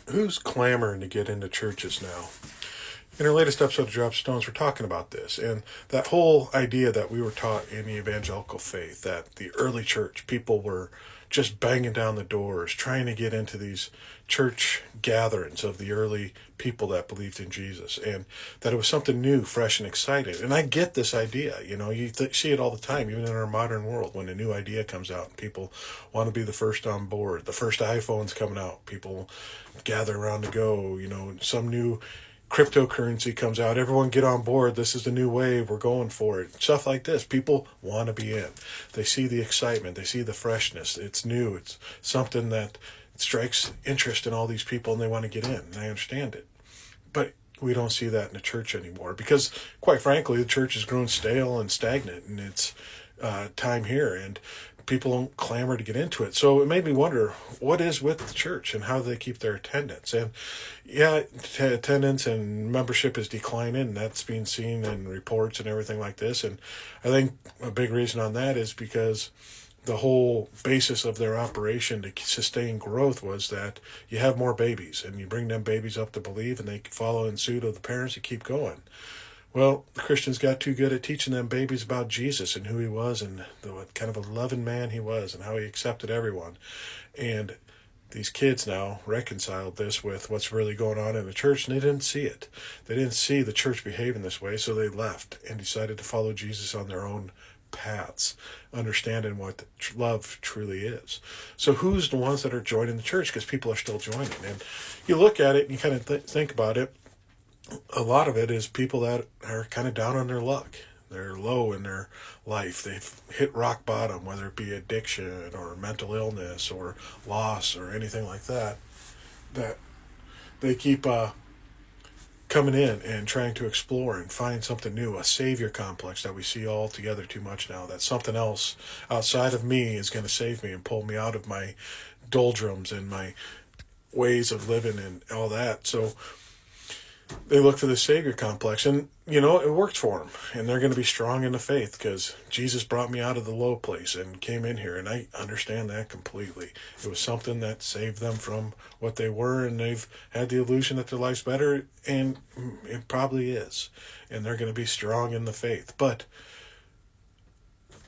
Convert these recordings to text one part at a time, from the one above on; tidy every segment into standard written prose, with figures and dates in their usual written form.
Who's clamoring to get into churches now? In our latest episode of Drop Stones, we're talking about this and that whole idea that we were taught in the evangelical faith that the early church, people were just banging down the doors, trying to get into these church gatherings of the early people that believed in Jesus, and that it was something new, fresh, and exciting. And I get this idea. You see it all the time, even in our modern world, when a new idea comes out and people want to be the first on board. The first iPhone's coming out, people gather around to go. Some new cryptocurrency comes out, everyone get on board, this is the new wave, we're going for it, stuff like this. People want to be in, they see the excitement, they see the freshness, it's new, it's something that strikes interest in all these people, and they want to get in, and I understand it. But we don't see that in the church anymore because, quite frankly, the church has grown stale and stagnant in its time here, and people don't clamor to get into it. So it made me wonder, what is with the church and how do they keep their attendance? And yeah, attendance and membership is declining, and that's being seen in reports and everything like this. And I think a big reason on that is because the whole basis of their operation to sustain growth was that you have more babies and you bring them babies up to believe, and they follow in suit of the parents to keep going. Well, the Christians got too good at teaching them babies about Jesus and who he was, and what kind of a loving man he was, and how he accepted everyone. And these kids now reconciled this with what's really going on in the church, and they didn't see it. They didn't see the church behaving this way, so they left and decided to follow Jesus on their own paths, understanding what love truly is. So who's the ones that are joining the church? Because people are still joining. And you look at it and you kind of think about it, a lot of it is people that are kind of down on their luck. They're low in their life. They've hit rock bottom, whether it be addiction or mental illness or loss or anything like that. That they keep coming in and trying to explore and find something new, a savior complex that we see all together too much now, that something else outside of me is going to save me and pull me out of my doldrums and my ways of living and all that. So they look for the savior complex, and it works for them, and they're going to be strong in the faith because Jesus brought me out of the low place and came in here, and I understand that completely. It was something that saved them from what they were, and they've had the illusion that their life's better, and it probably is, and they're going to be strong in the faith. But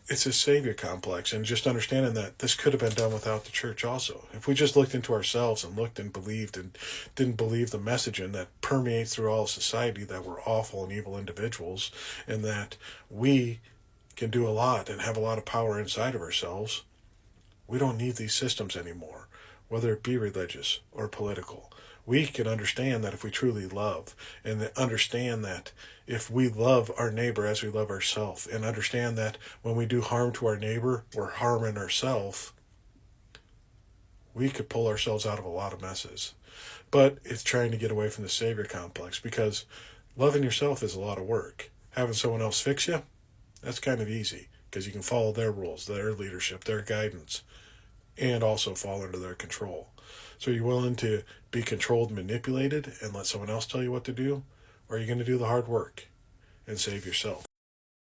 it's a savior complex, and just understanding that this could have been done without the church also. If we just looked into ourselves and looked and believed and didn't believe the messaging that permeates through all society, that we're awful and evil individuals, and that we can do a lot and have a lot of power inside of ourselves, we don't need these systems anymore, whether it be religious or political. We can understand that if we truly love, and understand that if we love our neighbor as we love ourselves, and understand that when we do harm to our neighbor, we're harming ourselves, we could pull ourselves out of a lot of messes. But it's trying to get away from the savior complex, because loving yourself is a lot of work. Having someone else fix you, that's kind of easy, because you can follow their rules, their leadership, their guidance, and also fall under their control. So are you willing to be controlled and manipulated and let someone else tell you what to do? Or are you going to do the hard work and save yourself?